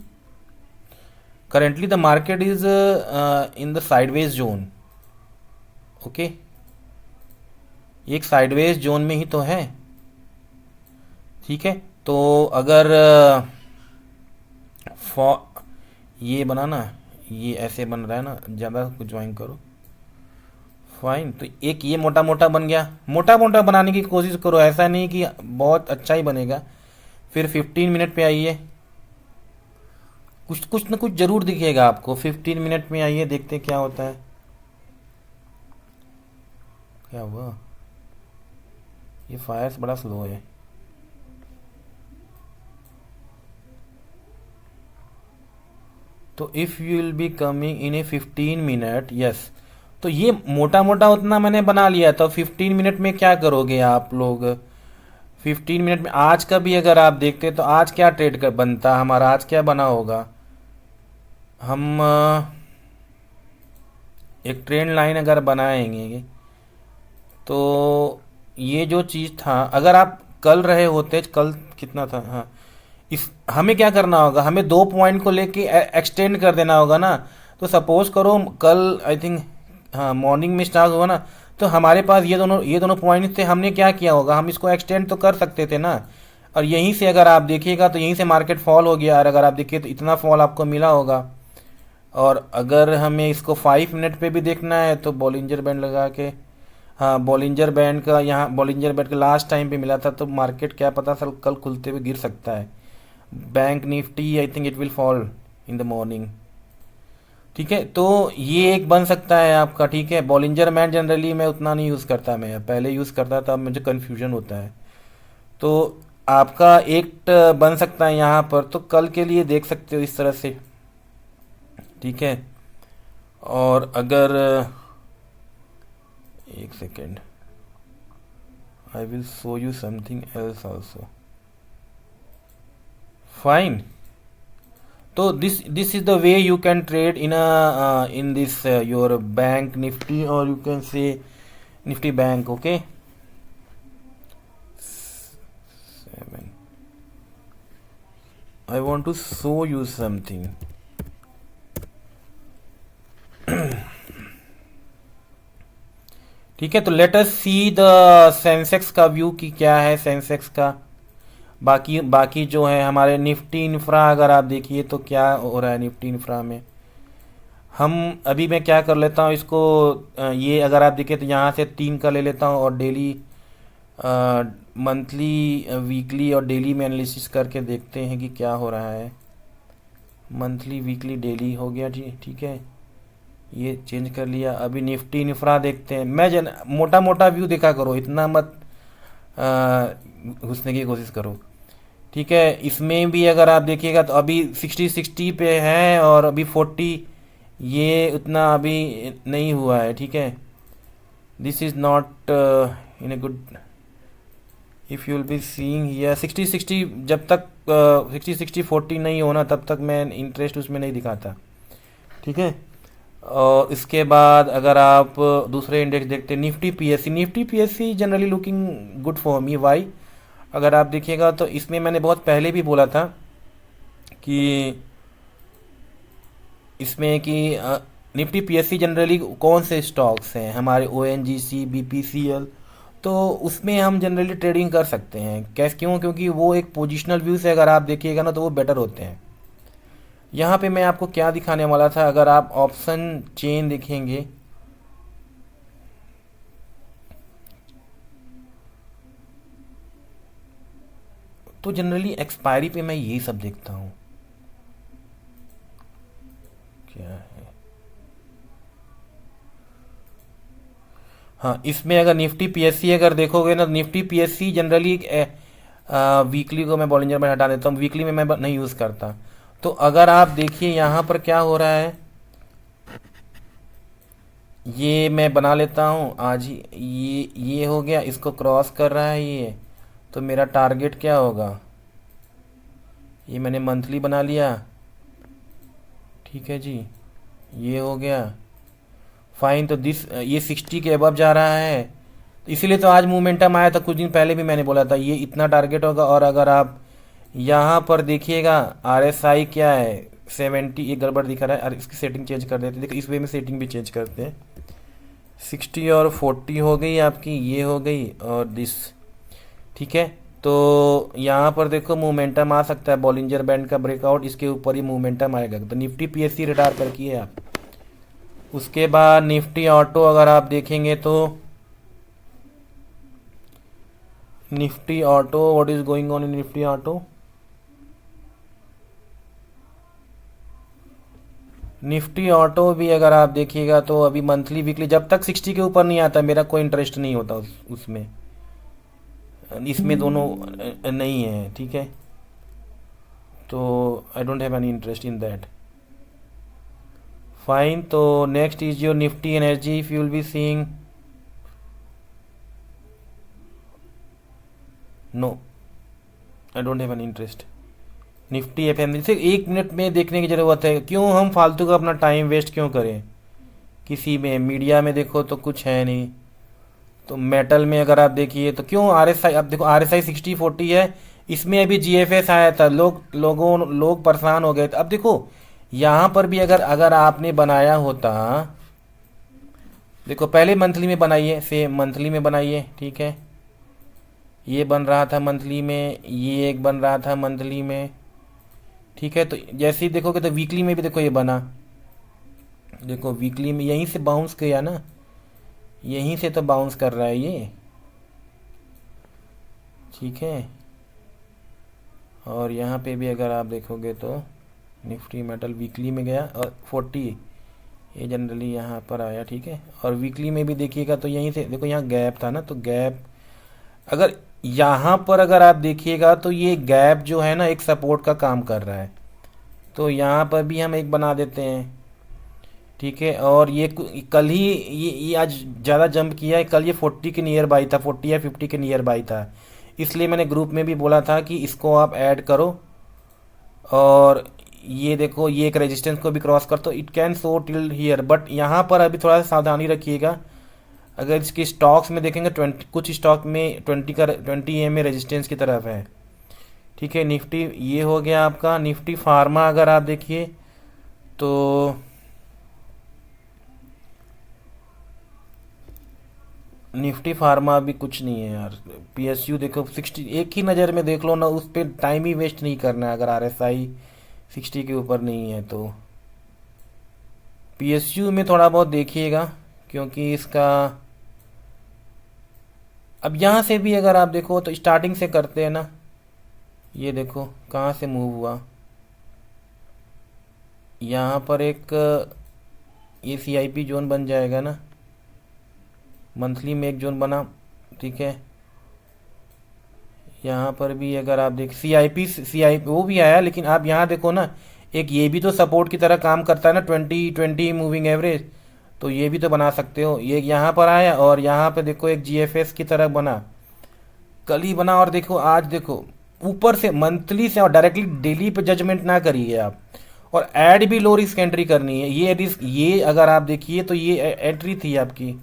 currently the market is in the sideways zone। ओके, एक साइडवेज जोन में ही तो है। ठीक है, तो अगर ये बना ना, ये ऐसे बन रहा है ना, ज़्यादा कुछ ज्वाइन करो, फाइन। तो एक ये मोटा मोटा बन गया, मोटा मोटा बनाने की कोशिश करो, ऐसा नहीं कि बहुत अच्छा ही बनेगा। फिर 15 मिनट पे आइए, कुछ न कुछ जरूर दिखेगा आपको। 15 मिनट में आइए, देखते क्या होता है। क्या हुआ, ये फायर्स बड़ा स्लो है। तो if you will be coming in A 15 minute, yes, तो ये मोटा मोटा उतना मैंने बना लिया। तो 15 मिनट में क्या करोगे आप लोग? 15 मिनट में आज का भी अगर आप देखते तो आज क्या ट्रेड कर बनता हमारा, आज क्या बना होगा? हम एक ट्रेंड लाइन अगर बनाएंगे तो ये जो चीज़ था, अगर आप कल रहे होते, कल कितना था, हाँ, इस हमें क्या करना होगा, हमें 2 पॉइंट को लेके एक्सटेंड कर देना होगा ना। तो सपोज करो कल आई थिंक, हाँ, मॉर्निंग में स्टार्ट हुआ ना, तो हमारे पास ये दोनों पॉइंट थे। हमने क्या किया होगा, हम इसको एक्सटेंड तो कर सकते थे ना। और यहीं से अगर आप देखिएगा तो यहीं से मार्केट फॉल हो गया, और अगर आप देखिए तो इतना फॉल आपको मिला होगा। और अगर हमें इसको 5 मिनट पे भी देखना है तो बॉलिंजर बैंड लगा के, हाँ, बॉलिंजर बैंड का, यहाँ बॉलिंजर बैंड का लास्ट टाइम पे मिला था, तो मार्केट क्या पता सर कल खुलते हुए गिर सकता है। Bank Nifty I think it will fall in the morning. ठीक है, तो ये एक बन सकता है आपका। ठीक है, बॉलिंजर बैंड जनरली मैं उतना नहीं यूज़ करता, मैं पहले यूज़ करता था, अब मुझे कन्फ्यूजन होता है। तो आपका एक बन सकता है यहाँ पर, तो कल के लिए देख सकते हो इस तरह से। ठीक है, और अगर एक second, I will show you something else also, fine. तो this is the way you can trade in this your bank Nifty, और you can say Nifty bank. Okay, 7, I want to show you something। ठीक है, तो late us see the Sensex का व्यू कि क्या है सेंसेक्स का। बाकी जो है हमारे निफ्टी इंफ्रा, अगर आप देखिए तो क्या हो रहा है निफ्टी इंफ्रा में। हम अभी मैं क्या कर लेता हूँ इसको, ये अगर आप देखें तो यहाँ से 3 का ले लेता हूँ, और डेली, मंथली, वीकली और डेली में एनालिसिस करके देखते हैं कि क्या हो रहा है। मंथली, वीकली, डेली हो गया जी। ठीक है, ये चेंज कर लिया। अभी निफ्टी इंफ्रा देखते हैं। मैं मोटा मोटा व्यू देखा करो, इतना मत घुसने की कोशिश करो। ठीक है, इसमें भी अगर आप देखिएगा तो अभी 60 पे है, और अभी 40, ये उतना अभी नहीं हुआ है। ठीक है, this is not in a good, if you will be seeing here 60 जब तक 60 नहीं होना तब तक मैं इंटरेस्ट उसमें नहीं दिखाता। ठीक है, और इसके बाद अगर आप दूसरे इंडेक्स देखते हैं, Nifty PSC generally looking good for me. Why, अगर आप देखिएगा तो इसमें मैंने बहुत पहले भी बोला था कि इसमें कि निफ्टी पीएससी जनरली कौन से स्टॉक्स हैं हमारे, ओएनजीसी, बीपीसीएल, तो उसमें हम जनरली ट्रेडिंग कर सकते हैं। क्यों? क्योंकि वो एक पोजिशनल व्यू से अगर आप देखिएगा ना तो वो बेटर होते हैं। यहाँ पे मैं आपको क्या दिखाने वाला था, अगर आप ऑप्शन चेन देखेंगे तो जनरली एक्सपायरी पे मैं यही सब देखता हूँ। क्या है, हाँ, इसमें अगर निफ्टी पीएससी अगर देखोगे ना, निफ्टी पीएससी जनरली वीकली को मैं बॉलिंजर बैंड हटा देता हूँ, वीकली में मैं नहीं यूज़ करता। तो अगर आप देखिए यहाँ पर क्या हो रहा है, ये मैं बना लेता हूँ आज ही, ये हो गया, इसको क्रॉस कर रहा है ये। तो मेरा टारगेट क्या होगा, ये मैंने मंथली बना लिया, ठीक है जी, ये हो गया फाइन। तो दिस ये 60 के अबव जा रहा है, तो इसीलिए तो आज मोमेंटम आया था। कुछ दिन पहले भी मैंने बोला था ये इतना टारगेट होगा। और अगर आप यहाँ पर देखिएगा RSI क्या है 70, ये गड़बड़ दिखा रहा है, और इसकी सेटिंग चेंज कर देते हैं। देखो इस वे में सेटिंग भी चेंज करते हैं। 60 और 40 हो गई आपकी, ये हो गई, और दिस, ठीक है। तो यहाँ पर देखो मोमेंटम आ सकता है, बॉलिंजर बैंड का ब्रेकआउट, इसके ऊपर ही मोमेंटम आएगा। तो निफ्टी PSC रिटायर कर किए आप। उसके बाद निफ्टी ऑटो अगर आप देखेंगे तो Nifty auto, what is going on in Nifty auto, Nifty auto भी अगर आप देखिएगा तो अभी मंथली वीकली जब तक 60 के ऊपर नहीं आता मेरा कोई इंटरेस्ट नहीं होता उसमें, इसमें दोनों नहीं है, ठीक है। तो I don't have any interest in that, fine. तो next is your Nifty energy, if you will be seeing, no I don't have any interest. Nifty FM सिर्फ 1 मिनट में देखने की ज़रूरत है, क्यों हम फालतू का अपना टाइम वेस्ट क्यों करें किसी में, मीडिया में देखो तो कुछ है नहीं। तो मेटल में अगर आप देखिए तो क्यों RSI, अब देखो RSI 60-40 है, इसमें अभी GFS आया था, लोग परेशान हो गए थे। अब देखो यहाँ पर भी अगर अगर आपने बनाया होता, देखो पहले मंथली में बनाइए, सेम मंथली में बनाइए, ठीक है, ये बन रहा था मंथली में, ये एक बन रहा था मंथली में, ठीक है। तो जैसे ही देखोगे तो वीकली में भी देखो ये बना, देखो वीकली में यहीं से बाउंस किया ना, यहीं से तो बाउंस कर रहा है ये, ठीक है। और यहाँ पे भी अगर आप देखोगे तो निफ्टी मेटल वीकली में गया और 40, ये जनरली यहाँ पर आया, ठीक है। और वीकली में भी देखिएगा तो यहीं से देखो, यहाँ गैप था ना, तो गैप अगर यहाँ पर अगर आप देखिएगा तो ये गैप जो है ना एक सपोर्ट का काम कर रहा है। तो यहाँ पर भी हम एक बना देते हैं, ठीक है। और ये कल ही ये आज ज़्यादा जंप किया है, कल ये 40 के नियर बाई था, 40 या 50 के नियर बाई था, इसलिए मैंने ग्रुप में भी बोला था कि इसको आप ऐड करो। और ये देखो ये एक रेजिस्टेंस को भी क्रॉस कर, तो it can so till here, but यहाँ पर अभी थोड़ा सा सावधानी रखिएगा। अगर इसकी स्टॉक्स में देखेंगे 20, कुछ स्टॉक में 20 में रेजिस्टेंस की तरफ है, ठीक है। निफ्टी ये हो गया आपका। निफ्टी फार्मा अगर आप देखिए तो निफ्टी फार्मा भी कुछ नहीं है यार। PSU देखो 60, एक ही नज़र में देख लो ना, उस पर टाइम ही वेस्ट नहीं करना है अगर RSI 60 के ऊपर नहीं है तो। PSU में थोड़ा बहुत देखिएगा, क्योंकि इसका अब यहाँ से भी अगर आप देखो तो स्टार्टिंग से करते हैं ना, ये देखो कहाँ से मूव हुआ, यहाँ पर एक ये CIP जोन बन जाएगा ना, मंथली में एक जोन बना, ठीक है। यहाँ पर भी अगर आप देख CIP वो भी आया, लेकिन आप यहाँ देखो ना, एक ये भी तो सपोर्ट की तरह काम करता है ना, 20 मूविंग एवरेज, तो ये भी तो बना सकते हो। ये यहाँ पर आया और यहाँ पे देखो एक GFS की तरह बना, कल ही बना, और देखो आज देखो ऊपर से मंथली से, और डायरेक्टली डेली पे जजमेंट ना करिए आप। और ऐड भी लो रिस्क एंट्री करनी है, ये रिस्क, ये अगर आप देखिए तो ये एंट्री थी आपकी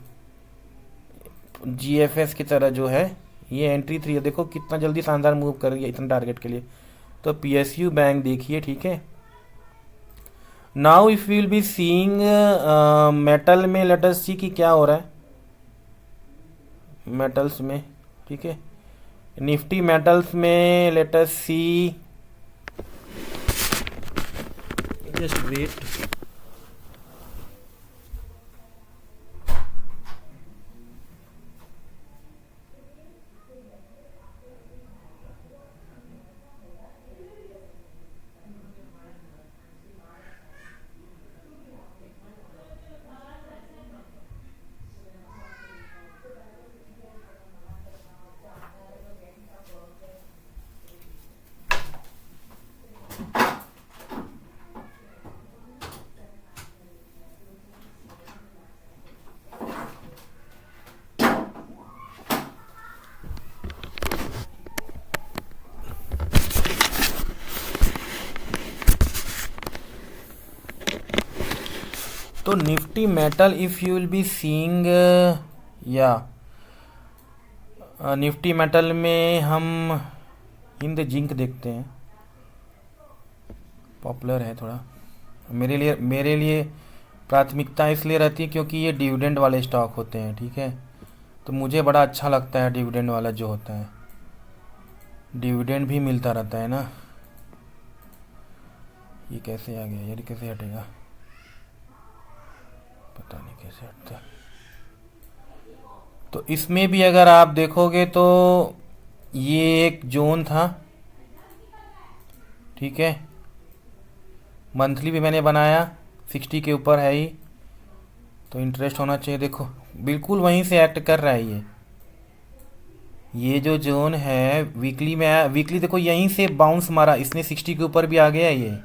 GFS की तरह जो है, ये एंट्री थी, देखो कितना जल्दी शानदार मूव कर गया इतना टारगेट के लिए। तो PSU बैंक देखिए, ठीक है। Now if will be seeing metal में, लेट अस सी कि क्या हो रहा है मेटल्स में, ठीक है। निफ्टी मेटल्स में लेट अस सी, जस्ट वेट, तो Nifty metal if you will be seeing, या निफ्टी मेटल में हम हिंद जिंक देखते हैं, पॉपुलर है थोड़ा। मेरे लिए प्राथमिकता इसलिए रहती है क्योंकि ये डिविडेंड वाले स्टॉक होते हैं, ठीक है। तो मुझे बड़ा अच्छा लगता है डिविडेंड वाला जो होता है, डिविडेंड भी मिलता रहता है ना। ये कैसे आ गया यार, ये कैसे हटेगा, पता नहीं कैसे हटता। तो इसमें भी अगर आप देखोगे तो ये एक जोन था, ठीक है। मंथली भी मैंने बनाया, 60 के ऊपर है ही, तो इंटरेस्ट होना चाहिए। देखो बिल्कुल वहीं से एक्ट कर रहा है ये जो जोन है वीकली में आया, वीकली देखो यहीं से बाउंस मारा इसने, 60 के ऊपर भी आ गया ये,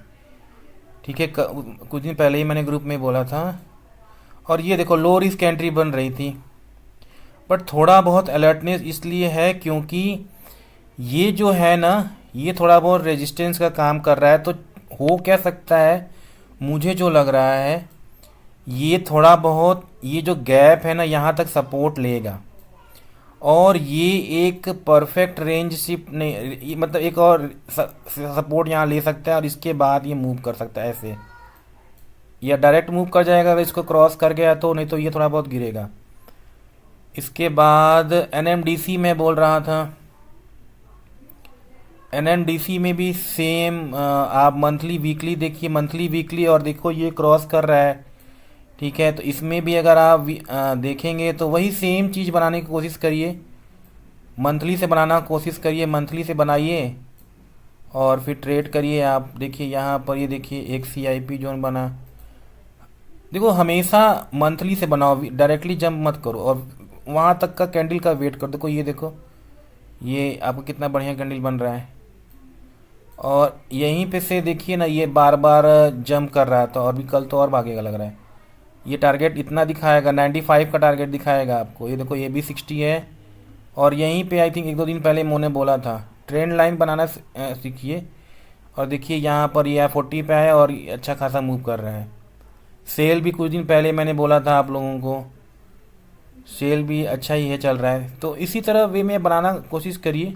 ठीक है। कुछ दिन पहले ही मैंने ग्रुप में बोला था। और ये देखो लो रिस्क एंट्री बन रही थी, बट थोड़ा बहुत अलर्टनेस इसलिए है क्योंकि ये जो है ना, ये थोड़ा बहुत रेजिस्टेंस का काम कर रहा है। तो हो क्या सकता है, मुझे जो लग रहा है ये थोड़ा बहुत, ये जो गैप है ना यहाँ तक सपोर्ट लेगा, और ये एक परफेक्ट रेंज शिफ्ट नहीं, मतलब एक और सपोर्ट यहाँ ले सकता है और इसके बाद ये मूव कर सकता है ऐसे, या डायरेक्ट मूव कर जाएगा अगर इसको क्रॉस कर गया तो, नहीं तो ये थोड़ा बहुत गिरेगा। इसके बाद एनएमडीसी में बोल रहा था, एनएमडीसी में भी सेम, आप मंथली वीकली देखिए, मंथली वीकली, और देखो ये क्रॉस कर रहा है, ठीक है। तो इसमें भी अगर आप देखेंगे तो वही सेम चीज़ बनाने की कोशिश करिए, मंथली से बनाना कोशिश करिए, मंथली से बनाइए और फिर ट्रेड करिए। आप देखिए यहाँ पर, ये देखिए एक सीआईपी जोन बना, देखो हमेशा मंथली से बनाओ, डायरेक्टली जंप मत करो, और वहाँ तक का कैंडल का वेट करो। देखो ये देखो, ये आपको कितना बढ़िया कैंडल बन रहा है, और यहीं पे से देखिए ना ये बार बार जंप कर रहा था, और भी कल तो और भागेगा लग रहा है। ये टारगेट इतना दिखाएगा, 95 का टारगेट दिखाएगा आपको। ये देखो ये भी 60 है, और यहीं पे आई थिंक 1-2 दिन पहले मैंने बोला था ट्रेंड लाइन बनाना सीखिए। और देखिए यहाँ पर ये 40 पे है और ये अच्छा खासा मूव कर रहा है। सेल भी कुछ दिन पहले मैंने बोला था आप लोगों को, सेल भी अच्छा ही है, चल रहा है। तो इसी तरह वे में बनाना कोशिश करिए,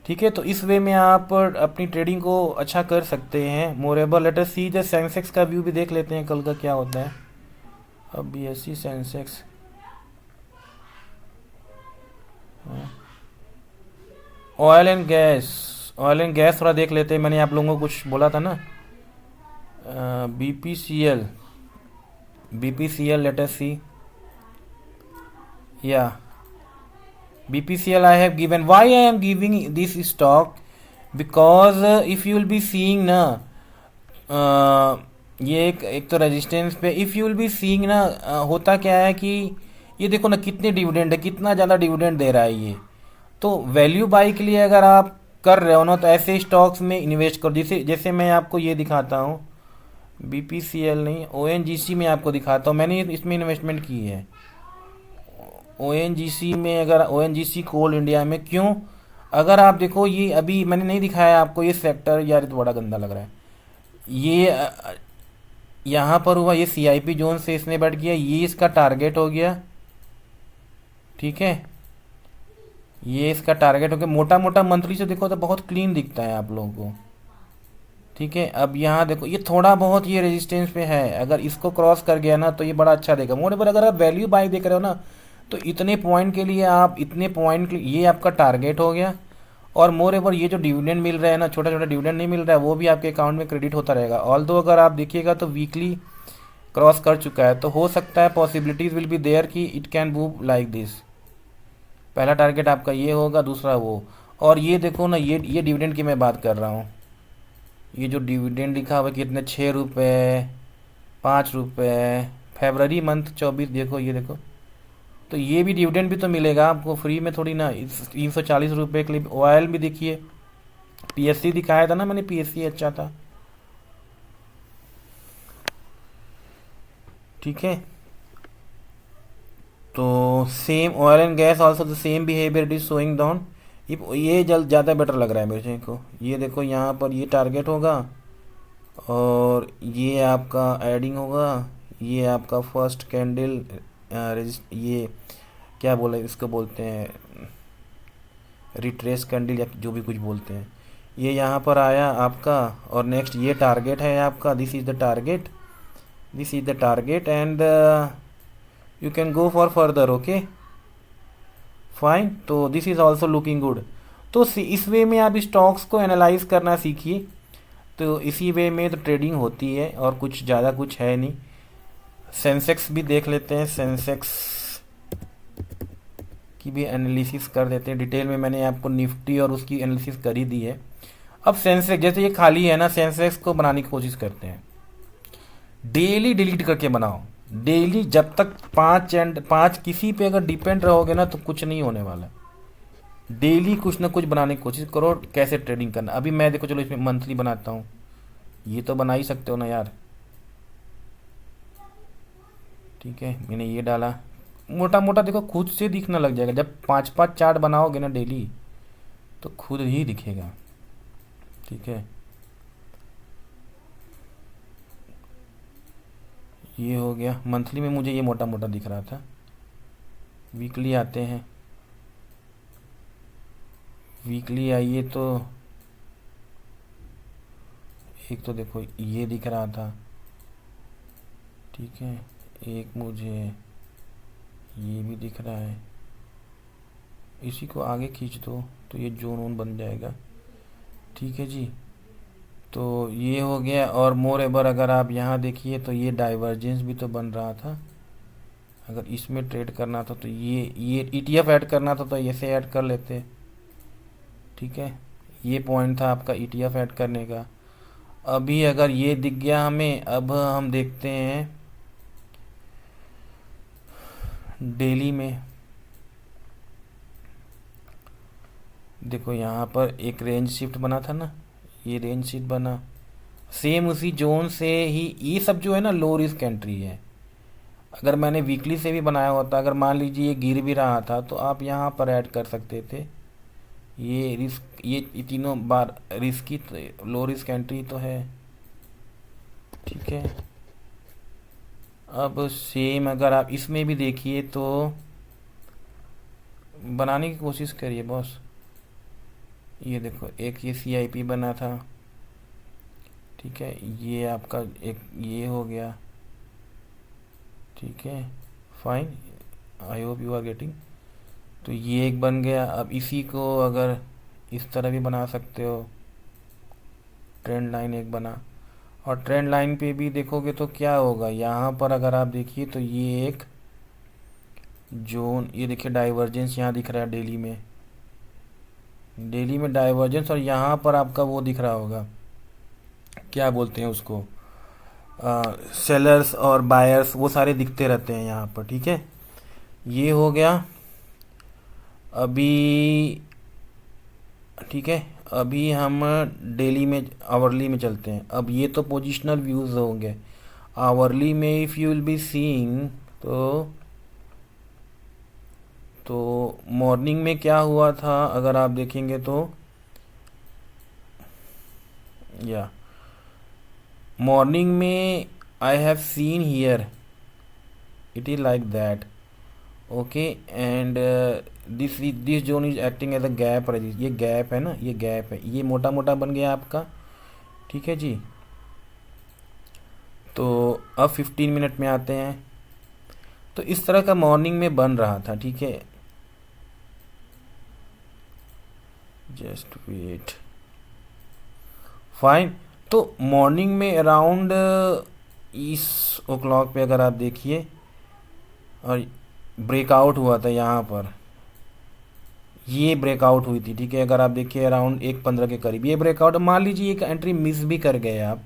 ठीक है। तो इस वे में आप अपनी ट्रेडिंग को अच्छा कर सकते हैं। मोरेबल let us see the Sensex का व्यू भी देख लेते हैं कल का क्या होता है। अब BSE Sensex, oil and gas, oil and gas थोड़ा देख लेते हैं। मैंने आप लोगों को कुछ बोला था ना, BPCL, लेट अस सी, या BPCL I have given. Why I am giving this stock? Because if you will be seeing ना, ये एक तो रेजिस्टेंस पे, if you will be seeing ना, होता क्या है कि ये देखो ना कितने डिविडेंड है, कितना ज़्यादा डिविडेंड दे रहा है ये। तो वैल्यू बाई के लिए अगर आप कर रहे हो ना, तो ऐसे स्टॉक्स में इन्वेस्ट करो। जैसे जैसे मैं आपको ये दिखाता हूँ, BPCL नहीं, ONGC में आपको दिखाता हूँ, मैंने इसमें इन्वेस्टमेंट की है। ONGC में, अगर ONGC कोल इंडिया में, क्यों, अगर आप देखो ये अभी मैंने नहीं दिखाया आपको ये सेक्टर, यार तो बड़ा गंदा लग रहा है ये, यहाँ पर हुआ ये CIP जोन से इसने बढ़ गया, ये इसका टारगेट हो गया, ठीक है। ये इसका टारगेट हो गया, मोटा मोटा मंथली से देखो तो बहुत क्लीन दिखता है आप लोगों को, ठीक है। अब यहाँ देखो ये थोड़ा बहुत ये रेजिस्टेंस पे है, अगर इसको क्रॉस कर गया ना तो ये बड़ा अच्छा देगा। मोटे पर अगर आप वैल्यू बाय देख रहे हो ना, तो इतने पॉइंट के लिए आप, इतने पॉइंट के लिए ये आपका टारगेट हो गया। और मोर एवर ये जो डिविडेंड मिल रहा है ना, छोटा छोटा डिविडेंड नहीं मिल रहा है, वो भी आपके अकाउंट में क्रेडिट होता रहेगा। ऑल दो अगर आप देखिएगा तो वीकली क्रॉस कर चुका है, तो हो सकता है पॉसिबिलिटीज़ विल बी देयर कि it can move like this. पहला टारगेट आपका ये होगा, दूसरा वो। और ये देखो ना, ये डिविडेंड की मैं बात कर रहा हूँ, ये जो डिविडेंड लिखा हुआ है कितने, 6 रुपये, 5 रुपये, फरवरी मंथ 24, देखो ये देखो। तो ये भी डिविडेंड भी तो मिलेगा आपको फ्री में थोड़ी ना, 340 रुपये के लिए। ऑयल भी देखिए, PSC दिखाया था ना मैंने, PSC अच्छा था, ठीक है। तो same oil and gas also the same behaviour it is showing down. ये जल्द ज़्यादा बेटर लग रहा है मेरे को। ये देखो यहाँ पर ये टारगेट होगा, और ये आपका एडिंग होगा, ये आपका फर्स्ट कैंडल, ये क्या बोले इसको, बोलते हैं रिट्रेस कैंडल या जो भी कुछ बोलते हैं, ये यहाँ पर आया आपका। और नेक्स्ट ये टारगेट है आपका, this is the target, this is the target and you can go for further. Okay fine, तो this is also looking good. तो इस वे में आप स्टॉक्स को एनालाइज करना सीखिए। तो इसी वे में तो ट्रेडिंग होती है और कुछ ज़्यादा कुछ है नहीं। सेंसेक्स भी देख लेते हैं, सेंसेक्स की भी एनालिसिस कर देते हैं डिटेल में। मैंने आपको निफ्टी और उसकी एनालिसिस कर ही दी है। अब सेंसेक्स जैसे ये खाली है ना, सेंसेक्स को बनाने की कोशिश करते हैं। डेली डिलीट करके बनाओ, डेली, जब तक 5 किसी पे अगर डिपेंड रहोगे ना तो कुछ नहीं होने वाला। डेली कुछ ना कुछ बनाने की कोशिश करो, कैसे ट्रेडिंग करना। अभी मैं देखो, चलो इसमें मंथली बनाता हूँ, ये तो बना ही सकते हो ना यार। ठीक है, मैंने ये डाला, मोटा मोटा देखो खुद से दिखने लग जाएगा। जब 5 चार्ट बनाओगे ना डेली तो खुद ही दिखेगा। ठीक है, ये हो गया। मंथली में मुझे ये मोटा मोटा दिख रहा था। वीकली आते हैं, वीकली आइए तो एक तो देखो ये दिख रहा था। ठीक है, एक मुझे ये भी दिख रहा है। इसी को आगे खींच दो तो ये जोन वोन बन जाएगा। ठीक है जी, तो ये हो गया। और मोर एवर अगर आप यहाँ देखिए तो ये डाइवर्जेंस भी तो बन रहा था। अगर इसमें ट्रेड करना था तो ये ETF ऐड करना था तो ऐसे ऐड कर लेते। ठीक है, ये पॉइंट था आपका ETF ऐड करने का। अभी अगर ये दिख गया हमें, अब हम देखते हैं डेली में। देखो यहाँ पर एक रेंज शिफ्ट बना था ना, ये रेंज शिफ्ट बना, सेम उसी जोन से ही। ये सब जो है ना लो रिस्क एंट्री है। अगर मैंने वीकली से भी बनाया होता, अगर मान लीजिए ये गिर भी रहा था तो आप यहाँ पर ऐड कर सकते थे। ये रिस्क, ये तीनों बार रिस्की, लो रिस्क एंट्री तो है। ठीक है, अब सेम अगर आप इसमें भी देखिए तो बनाने की कोशिश करिए बॉस। ये देखो एक ये CIP बना था। ठीक है, ये आपका एक ये हो गया। ठीक है fine, I hope you are getting. तो ये एक बन गया। अब इसी को अगर इस तरह भी बना सकते हो, ट्रेंड लाइन एक बना। और ट्रेंड लाइन पे भी देखोगे तो क्या होगा, यहाँ पर अगर आप देखिए तो ये एक जोन, ये देखिए डाइवर्जेंस यहाँ दिख रहा है डेली में, डेली में डाइवर्जेंस। और यहाँ पर आपका वो दिख रहा होगा, क्या बोलते हैं उसको, सेलर्स और बायर्स, वो सारे दिखते रहते हैं यहाँ पर। ठीक है, ये हो गया अभी। ठीक है, अभी हम डेली में, आवरली में चलते हैं। अब ये तो पोजिशनल व्यूज़ होंगे। आवरली में if you will be seeing तो मॉर्निंग में क्या हुआ था अगर आप देखेंगे तो, या मॉर्निंग में I have seen here it is like that. Okay, and this zone is acting as a gap. ये गैप है ना, ये गैप है, ये मोटा मोटा बन गया आपका। ठीक है जी, तो अब 15 मिनट में आते हैं। तो इस तरह का मॉर्निंग में बन रहा था। ठीक है, जस्ट वेट, फाइन। तो मॉर्निंग में अराउंड इस ओ क्लॉक पे अगर आप देखिए, और ब्रेकआउट हुआ था यहाँ पर, ये ब्रेकआउट हुई थी। ठीक है, अगर आप देखिए अराउंड 1:15 के करीब ये ब्रेकआउट। मान लीजिए एक एंट्री मिस भी कर गए आप,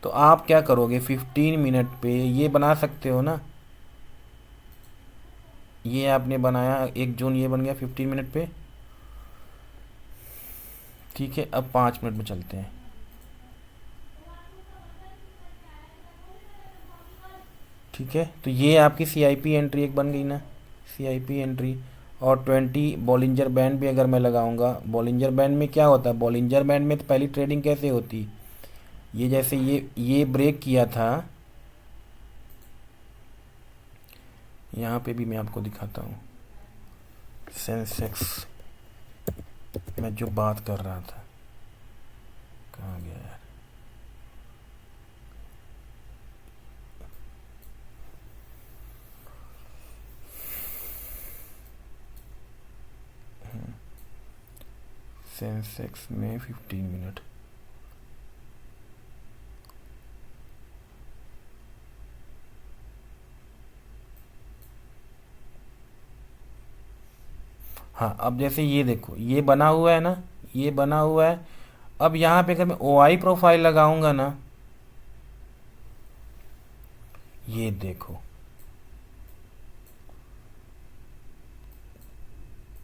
तो आप क्या करोगे, 15 मिनट पे ये बना सकते हो ना। ये आपने बनाया एक जोन, ये बन गया 15 मिनट पे। ठीक है, अब 5 मिनट में चलते हैं। ठीक है, तो ये आपकी CIP एंट्री एक बन गई ना, CIP एंट्री। और 20 बॉलिंजर बैंड भी अगर मैं लगाऊंगा, बॉलिंजर बैंड में क्या होता है, बॉलिंजर बैंड में तो पहली ट्रेडिंग कैसे होती, ये जैसे ये ब्रेक किया था, यहाँ पे भी मैं आपको दिखाता हूँ सेंसेक्स, मैं जो बात कर रहा था, कहाँ गया यार। सेंसेक्स में 15 मिनट, हाँ अब जैसे ये देखो ये बना हुआ है ना, ये बना हुआ है। अब यहाँ पे अगर मैं OI प्रोफाइल लगाऊंगा ना, ये देखो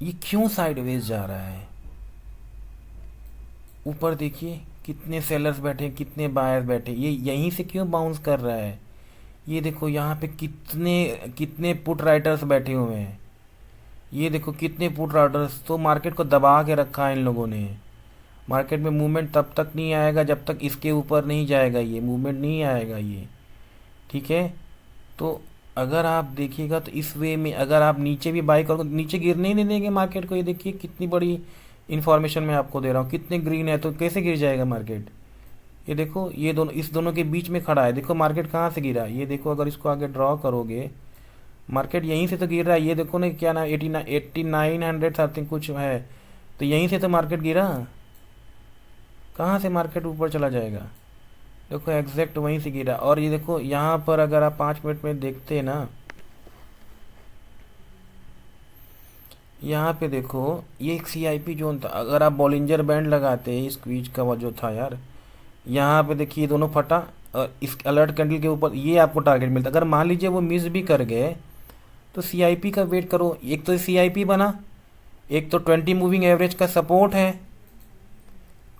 ये क्यों साइडवेज जा रहा है। ऊपर देखिए कितने सेलर्स बैठे हैं, कितने बायर्स बैठे, ये यहीं से क्यों बाउंस कर रहा है। ये देखो यहाँ पे कितने कितने पुट राइटर्स बैठे हुए हैं, ये देखो कितने पुट राइटर्स। तो मार्केट को दबा के रखा है इन लोगों ने। मार्केट में मूवमेंट तब तक नहीं आएगा जब तक इसके ऊपर नहीं जाएगा, ये मूवमेंट नहीं आएगा ये, ठीक है। तो अगर आप देखिएगा तो इस वे में अगर आप नीचे भी बाई करोगे, नीचे गिरने ही नहीं देंगे मार्केट को। ये देखिए कितनी बड़ी इन्फॉर्मेशन मैं आपको दे रहा हूँ, कितने ग्रीन है, तो कैसे गिर जाएगा मार्केट। ये देखो ये दोनों इस दोनों के बीच में खड़ा है, देखो मार्केट कहाँ से गिरा। ये देखो अगर इसको आगे ड्रॉ करोगे, मार्केट यहीं से तो गिर रहा है। ये देखो ना क्या ना 8900 समथिंग कुछ है, तो यहीं से तो मार्केट गिरा। कहाँ से मार्केट ऊपर चला जाएगा, देखो एग्जैक्ट वहीं से गिरा। और ये देखो यहाँ पर अगर आप 5 मिनट में देखते हैं ना, यहाँ पे देखो ये एक CIP जोन था। अगर आप बॉलिंजर बैंड लगाते इस क्वीज का वो जो था यार, यहाँ पे देखिए ये दोनों फटा और इस अलर्ट कैंडल के ऊपर ये आपको टारगेट मिलता। अगर मान लीजिए वो मिस भी कर गए तो CIP का वेट करो। एक तो CIP बना, एक तो 20 मूविंग एवरेज का सपोर्ट है।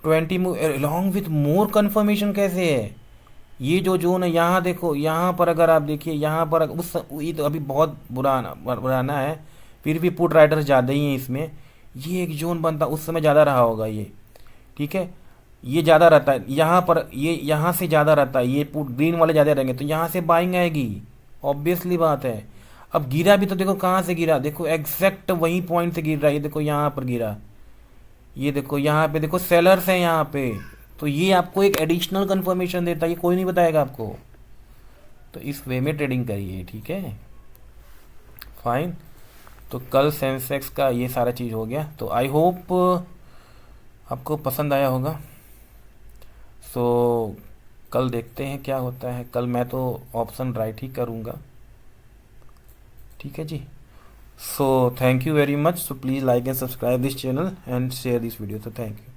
20 अलॉन्ग विथ मोर कन्फर्मेशन कैसे है। ये जो जोन है यहाँ देखो, यहाँ पर अगर आप देखिए यहाँ पर उस ये तो अभी बहुत पुराना है, फिर भी पुट राइडर्स ज़्यादा ही हैं इसमें। ये एक जोन बनता उस समय ज़्यादा रहा होगा ये, ठीक है। ये ज़्यादा रहता है यहाँ पर, ये यहाँ से ज़्यादा रहता है, ये पुट ग्रीन वाले ज़्यादा रहेंगे तो यहाँ से बाइंग आएगी, ऑब्वियसली बात है। अब गिरा भी तो देखो कहाँ से गिरा, देखो एग्जैक्ट वही पॉइंट से गिर रहा है। ये देखो यहाँ पर गिरा, ये देखो यहाँ पे देखो सेलर्स हैं यहाँ पे। तो ये आपको एक एडिशनल कंफर्मेशन देता है, ये कोई नहीं बताएगा आपको। तो इस वे में ट्रेडिंग करिए, ठीक है, फाइन। तो कल सेंसेक्स का ये सारा चीज़ हो गया, तो आई होप आपको पसंद आया होगा। सो कल देखते हैं क्या होता है। कल मैं तो ऑप्शन राइट ही करूँगा, ठीक है जी। So thank you very much. So please like and subscribe this channel and share this video. तो थैंक यू।